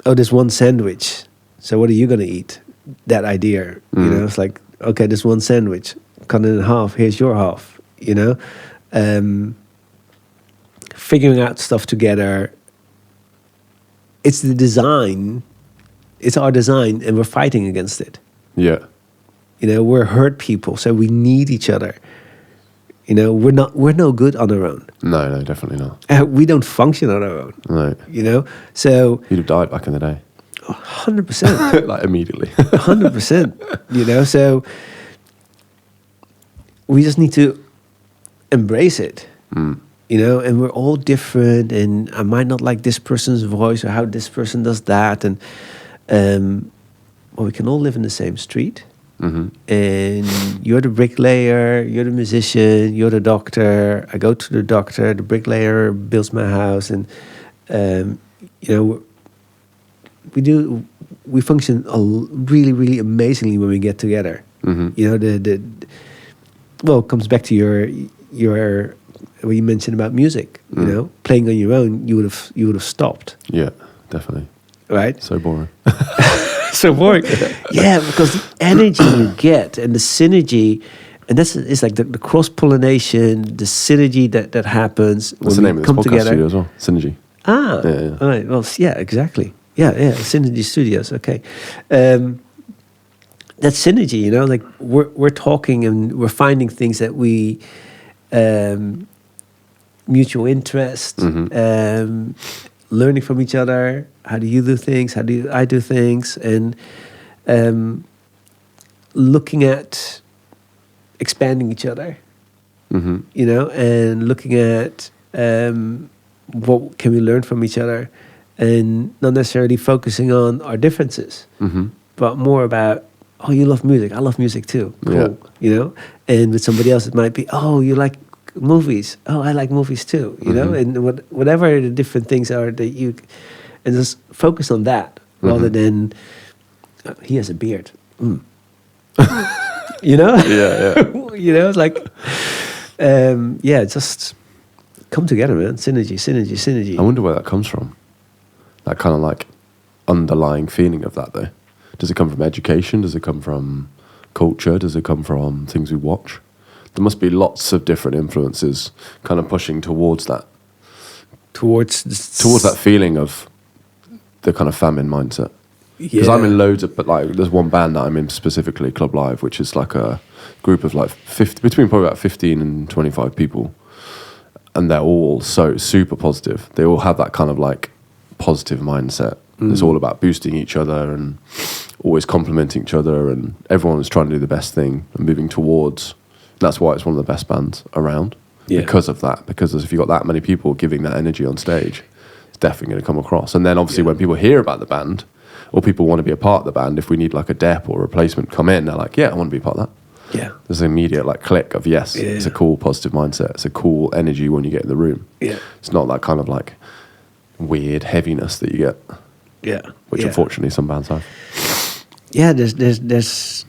there's one sandwich, so what are you going to eat? That idea, it's like, okay, there's one sandwich, cut it in half, here's your half, figuring out stuff together. It's the design, it's our design, and we're fighting against it. Yeah. We're hurt people, so we need each other. We're no good on our own. No, definitely not. We don't function on our own. No. So you'd have died back in the day. 100%. Like immediately. 100%. So we just need to embrace it. And we're all different, and I might not like this person's voice or how this person does that, and we can all live in the same street. And you're the bricklayer, you're the musician, you're the doctor. I go to the doctor, the bricklayer builds my house, and we function really, really amazingly when we get together. It comes back to your what you mentioned about music. Playing on your own, you would have stopped. Yeah, definitely. Right. So boring. So boring. Yeah, because the energy you get and the synergy, and it's like the cross-pollination, the synergy that happens What's when the name we of come this podcast together. studio as well? Synergy. Yeah. All right. Well, yeah, exactly. Yeah, Synergy Studios. Okay. That synergy, like we're talking and we're finding things that we mutual interest, learning from each other. How do you do things? How do I do things? And looking at expanding each other, and looking at what can we learn from each other, and not necessarily focusing on our differences, but more about, you love music, I love music too. Cool. Yeah. And with somebody else it might be, you like movies. I like movies too. And whatever the different things are that you, and just focus on that rather than he has a beard. You know? Yeah. You know, it's like, just come together, man. Synergy. I wonder where that comes from. That kind of like underlying feeling of that, though. Does it come from education? Does it come from culture? Does it come from things we watch? There must be lots of different influences kind of pushing towards that. Towards that feeling of the kind of famine mindset. Because I'm in loads of, but like there's one band that I'm in specifically, Club Live, which is like a group of like 50, between probably about 15 and 25 people. And they're all so super positive. They all have that kind of like positive mindset. It's all about boosting each other and always complimenting each other, and everyone is trying to do the best thing and moving towards. That's why it's one of the best bands around. Because of that. Because if you've got that many people giving that energy on stage, it's definitely going to come across. And then obviously when people hear about the band, or people want to be a part of the band, if we need like a dep or a replacement come in, they're like, yeah, I want to be a part of that. Yeah. There's an immediate like click of yes, it's a cool positive mindset. It's a cool energy when you get in the room. Yeah. It's not that kind of like weird heaviness that you get. Yeah. Which unfortunately some bands have. Yeah, there's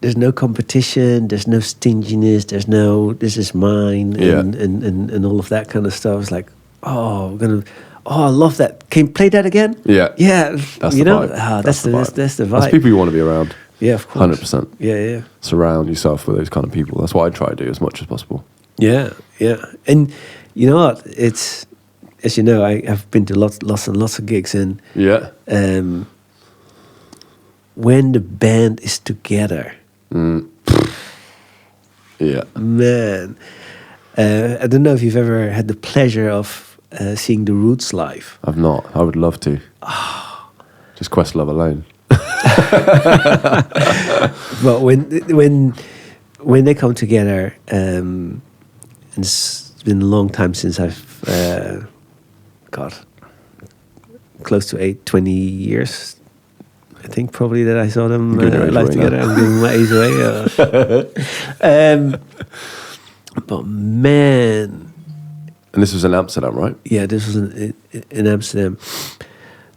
no competition, there's no stinginess, there's no this is mine and all of that kind of stuff. It's like, I love that. Can you play that again? Yeah. Yeah. That's you the know? vibe. That's the vibe. That's people you want to be around. Yeah, of course. 100%. Yeah. Surround yourself with those kind of people. That's what I try to do as much as possible. Yeah. And you know what? It's, as you know, I have been to lots and lots of gigs, and when the band is together, man, I don't know if you've ever had the pleasure of seeing the Roots live. I've not. I would love to. Just Questlove alone. But when they come together, and it's been a long time since I've close to 20 years, I think probably, that I saw them live together. I'm giving my age away. But man, and this was in Amsterdam, right? Yeah, this was in Amsterdam.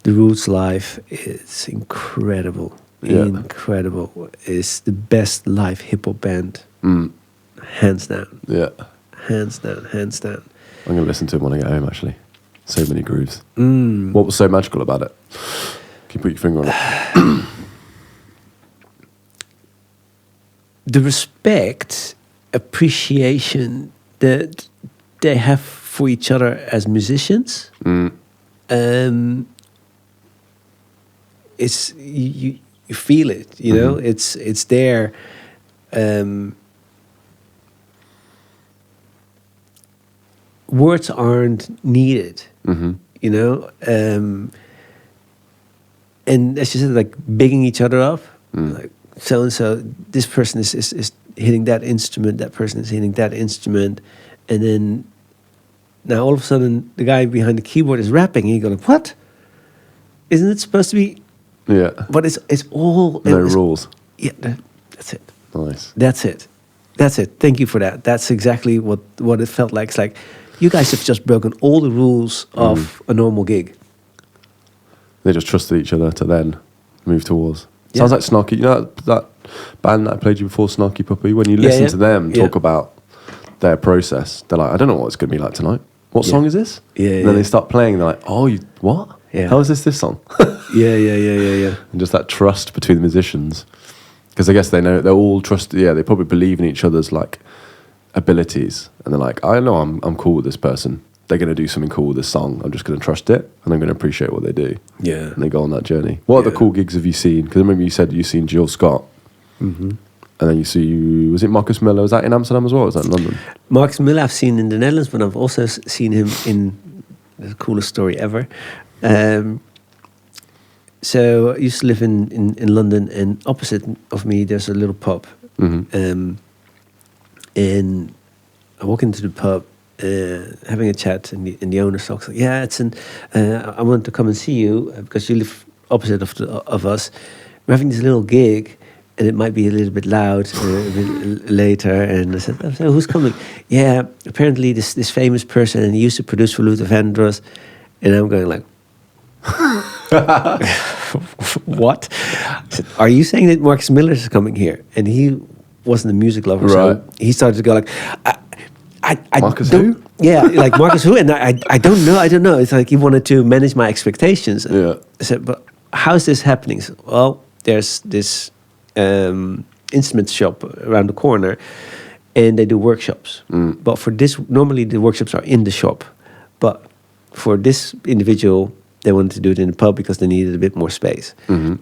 The Roots live is incredible. Incredible. It's the best live hip hop band, hands down. Yeah, hands down. I'm going to listen to it when I get home, actually. So many grooves. What was so magical about it? Can you put your finger on it? The respect, appreciation that they have for each other as musicians. It's you feel it, you know. It's there. Words aren't needed, you know. And as you said, like bigging each other up, like so and so. This person is hitting that instrument. That person is hitting that instrument, and then now all of a sudden the guy behind the keyboard is rapping. And you're going, what? Isn't it supposed to be? Yeah. But it's all no rules. Yeah, that's it. Nice. That's it. Thank you for that. That's exactly what it felt like. It's like you guys have just broken all the rules of a normal gig. They just trusted each other to then move towards. Sounds like Snarky. You know that band that I played you before, Snarky Puppy? When you listen to them talk about their process, they're like, I don't know what it's going to be like tonight. What song is this? And then they start playing, they're like, oh, what? Yeah. How is this song? Yeah. And just that trust between the musicians. Because I guess they know, they're all trusted, they probably believe in each other's like abilities. And they're like, I know I'm cool with this person. They're going to do something cool with this song. I'm just going to trust it, and I'm going to appreciate what they do. Yeah. And they go on that journey. What other cool gigs have you seen? Because I remember you said you've seen Jill Scott. And then you see, was it Marcus Miller? Was that in Amsterdam as well, or was that in London? Marcus Miller I've seen in the Netherlands, but I've also seen him in the coolest story ever. So I used to live in London, and opposite of me there's a little pub. And I walk into the pub, having a chat, and the owner talks like, Edson, I want to come and see you because you live opposite of us. We're having this little gig, and it might be a little bit loud a bit later. And I said, so who's coming? Yeah, apparently this famous person, and he used to produce for Luther Vandross. And I'm going like, What? I said, are you saying that Marcus Miller is coming here? And he wasn't a music lover, Right. so he started to go like, I Marcus don't, who? Yeah, like Marcus who? And I don't know. It's like he wanted to manage my expectations. Yeah. I said, but how's this happening? So, well, there's this instrument shop around the corner, and they do workshops. But for this, normally the workshops are in the shop, but for this individual, they wanted to do it in the pub because they needed a bit more space. And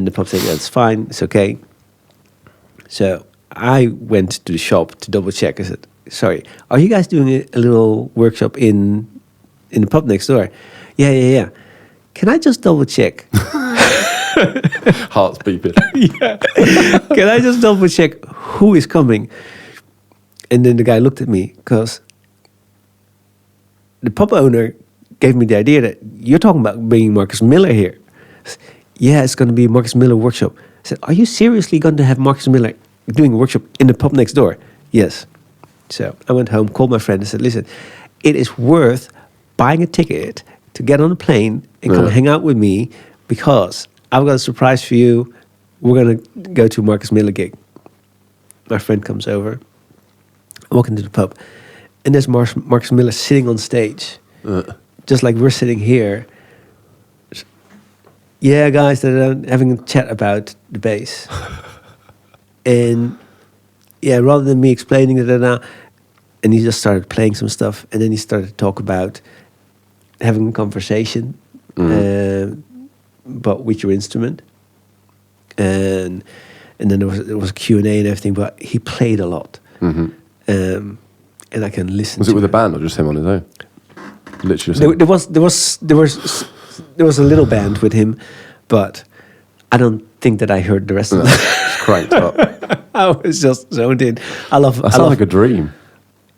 the pub said, that's fine, it's okay. So I went to the shop to double check. I said, sorry, are you guys doing a little workshop in the pub next door? Yeah. Can I just double check? Heart's beeping. Yeah. Can I just double check who is coming? And then the guy looked at me because the pub owner gave me the idea that you're talking about bringing Marcus Miller here. I said, yeah, it's going to be a Marcus Miller workshop. I said, are you seriously going to have Marcus Miller doing a workshop in the pub next door? Yes. So I went home, called my friend and said, listen, it is worth buying a ticket to get on a plane and come hang out with me because I've got a surprise for you. We're going to go to Marcus Miller gig. My friend comes over. I walk into the pub, and there's Marcus Miller sitting on stage, just like we're sitting here. Yeah, guys, they're having a chat about the bass. And yeah, rather than me explaining it, and he just started playing some stuff, and then he started to talk about having a conversation, but with your instrument, and then there was Q&A and everything, but he played a lot, and I can listen. Was to it with a band or just him on his own? Literally, just him? there was a little band with him, but I don't think that I heard the rest of it. It's cranked up. I was just zoned in. That sounds like a dream.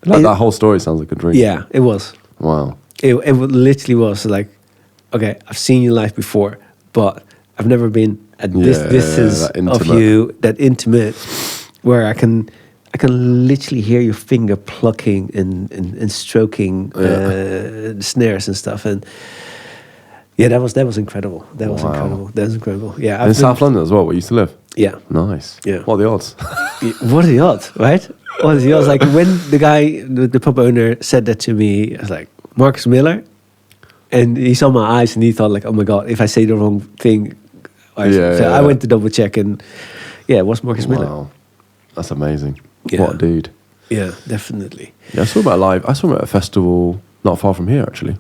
That whole story sounds like a dream. Yeah, it was. Wow. It literally was like, okay, I've seen you live before, but I've never been at this distance of you, that intimate, where I can literally hear your finger plucking and stroking the snares and stuff, and yeah, that was incredible. That was incredible. Yeah, in South London as well, where you used to live. Yeah. Nice. Yeah. What are the odds? What are the odds, right? What are the odds? Like when the guy, the pub owner, said that to me, I was like, Marcus Miller, and he saw my eyes and he thought like, oh my god, if I say the wrong thing, I went to double check, and yeah, it was Marcus Miller. Wow, that's amazing. Yeah. What a dude. Yeah, definitely. Yeah, I saw him at a festival not far from here actually.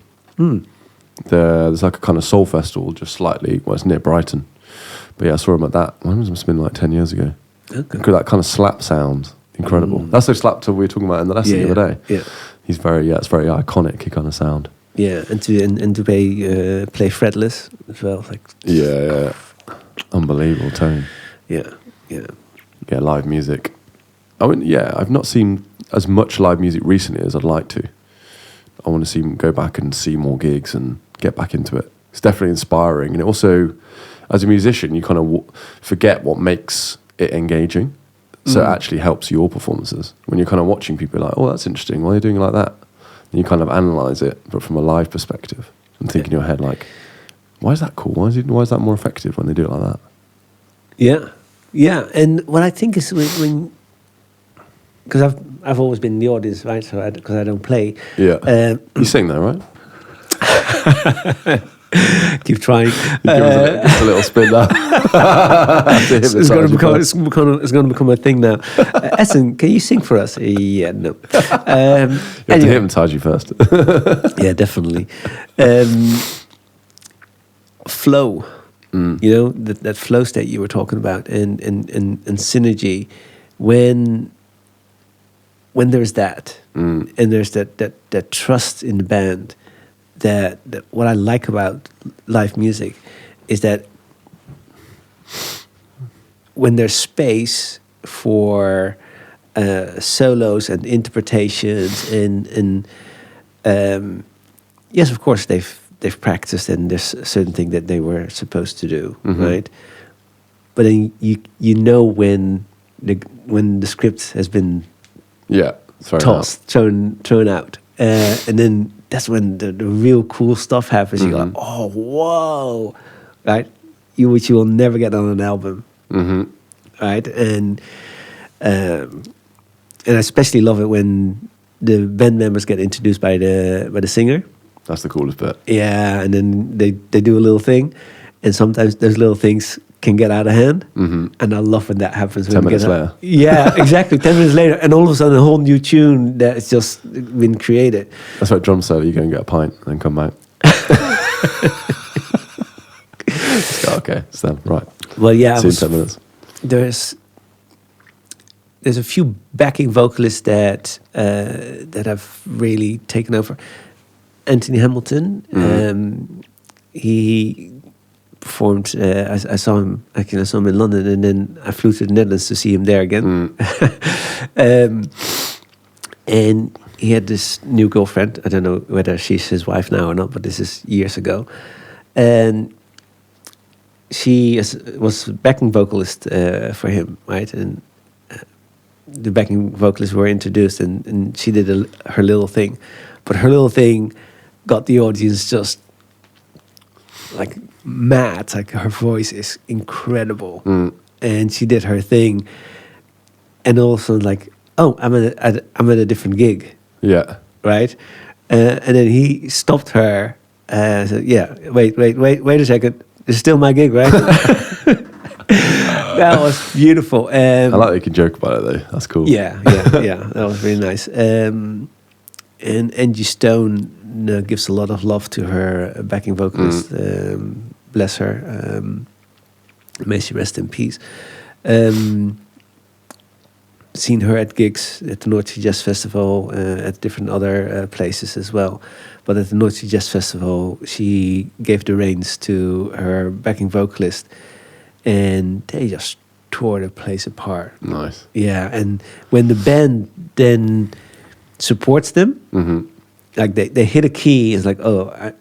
There's like a kind of soul festival just slightly, well, it's near Brighton. But yeah, I saw him at that. When was it? Must have been like 10 years ago. Okay. That kind of slap sound, incredible. That's the slap we were talking about in the lesson the other day. Yeah. He's it's very iconic kind of sound. Yeah, and to play fretless as well, like Yeah. Unbelievable tone. Yeah. Yeah, live music. I've not seen as much live music recently as I'd like to. I want to go back and see more gigs and get back into it. It's definitely inspiring, and it also, as a musician, you kind of forget what makes it engaging. So it actually helps your performances when you're kind of watching people like, oh, that's interesting. Why are you doing it like that? And you kind of analyze it, but from a live perspective, and think in your head like, why is that cool? Why is that more effective when they do it like that? Yeah. And what I think is when because I've always been in the audience, right? So because I don't play. Yeah. You sing though, right? Keep trying. Give us a little spin now. It's going to become a thing now. Edson, can you sing for us? Yeah, no. You have to hypnotize you first. Yeah, definitely. Flow. You know, that flow state you were talking about, and synergy. When there's that, and there's that trust in the band, that what I like about live music is that when there's space for solos and interpretations, and yes, of course they've practiced, and there's a certain thing that they were supposed to do, right? But then you know when the script has been Yeah, tossed, thrown out, and then that's when the real cool stuff happens. You go like, oh, whoa, right? Which you will never get on an album, right? And I especially love it when the band members get introduced by the singer. That's the coolest bit. Yeah, and then they do a little thing, and sometimes those little things can get out of hand, and I love when that happens. 10 minutes later. Yeah, exactly. 10 minutes later, and all of a sudden a whole new tune that's just been created. That's like drum solo. You go and get a pint, and then come back. Okay, it's them, right. Well, yeah, see you in 10 minutes. There's a few backing vocalists that have really taken over. Anthony Hamilton, he performed. I saw him in London, and then I flew to the Netherlands to see him there again. And he had this new girlfriend. I don't know whether she's his wife now or not, but this is years ago. And she was backing vocalist for him, right? And the backing vocalists were introduced, and she did her little thing. But her little thing got the audience just like mad. Like, her voice is incredible, and she did her thing, and also like, oh, I'm at a different gig. Yeah. Right, and then he stopped her. Said, yeah, wait a second. It's still my gig, right? That was beautiful. I like that you can joke about it though. That's cool. Yeah. That was really nice. And Angie Stone gives a lot of love to her backing vocalist. Bless her. May she rest in peace. Seen her at gigs at the North Sea Jazz Festival, at different other places as well. But at the North Sea Jazz Festival, she gave the reins to her backing vocalist, and they just tore the place apart. Nice. Yeah, and when the band then supports them, like they hit a key, it's like, oh,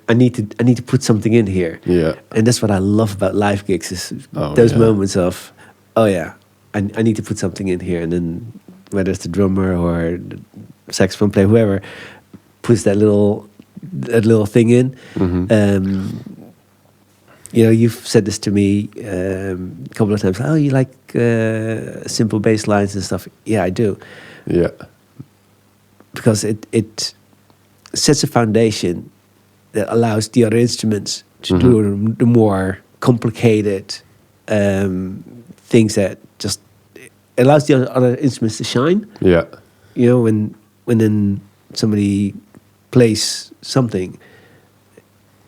I need to put something in here. Yeah. And that's what I love about live gigs is those moments of, oh yeah, I need to put something in here, and then whether it's the drummer or the saxophone player, whoever puts that little thing in. You know, you've said this to me a couple of times. Oh, you like simple bass lines and stuff? Yeah, I do. Yeah. Because it sets a foundation that allows the other instruments to do the more complicated things that just allows the other instruments to shine. Yeah. You know, when then somebody plays something,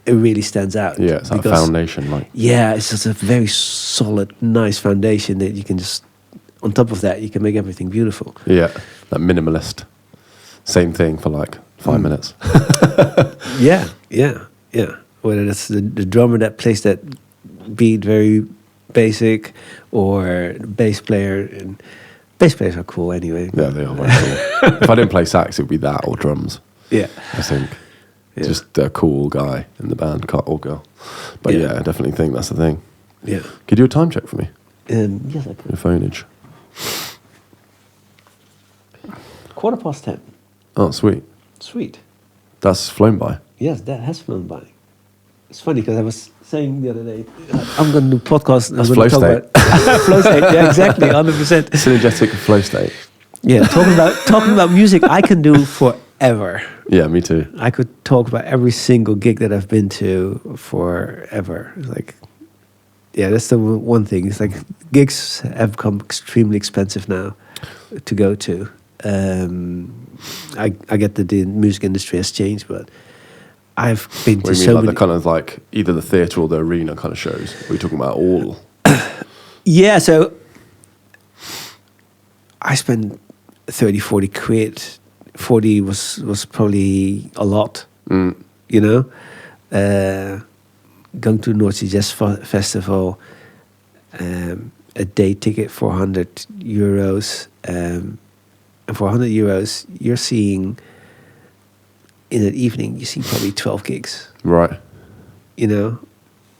it really stands out. Yeah, it's that foundation, like. Yeah, it's just a very solid, nice foundation that you can just, on top of that, you can make everything beautiful. Yeah, that minimalist. Same thing for like 5 minutes. Yeah. Whether that's the drummer that plays that beat very basic, or the bass player. And bass players are cool anyway. Yeah, they are very cool. If I didn't play sax, it would be that or drums. Yeah. I think. Yeah. Just a cool guy in the band, or girl. But yeah, I definitely think that's the thing. Yeah. Could you do a time check for me? Yes, I could. Your phoneage. 10:15. Oh, sweet. Sweet. That's flown by. Yes, that has flown by. It's funny because I was saying the other day, I'm going to do podcast. That's flow state. Flow state, yeah, exactly, 100%. Synergetic flow state. Yeah, talking about music, I can do forever. Yeah, me too. I could talk about every single gig that I've been to forever. It's like, yeah, that's the one thing. It's like gigs have become extremely expensive now to go to. I get that the music industry has changed, but I've been to so like many. the kind of like either the theatre or the arena kind of shows? Are we talking about all? Yeah, so I spent 30, 40 quid. 40 was probably a lot, you know. Going to North Sea Jazz Festival, a day ticket, €400. And for €100, you're seeing, in an evening, you see probably 12 gigs. Right. You know,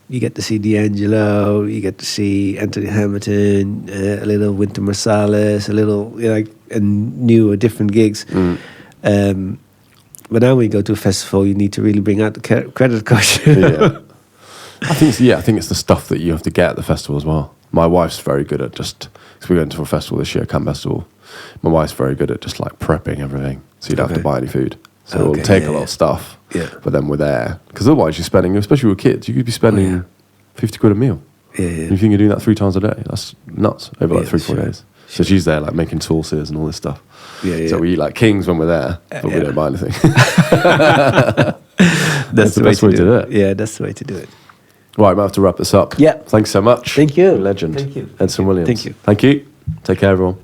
you get to see D'Angelo, you get to see Anthony Hamilton, a little Wynton Marsalis, a little, you know, like, and new or different gigs. But now when you go to a festival, you need to really bring out the credit card. Yeah. I think it's the stuff that you have to get at the festival as well. My wife's very good at just, because we went to a festival this year, Camp Festival. My wife's very good at just like prepping everything, so you don't have to buy any food. So we'll take a lot of stuff, but then we're there. Because otherwise you're spending, especially with kids, you could be spending 50 quid a meal. Yeah. You think you're doing that 3 times a day? That's nuts, over like 3-4 days. So she's there like making sauces and all this stuff. So we eat like kings when we're there, but we don't buy anything. That's the best way to do it. Yeah, that's the way to do it. Right, we have to wrap this up. Yeah. Thanks so much. Thank you. Legend. Thank you. Edson Williams. Thank you. Thank you. Take care, everyone.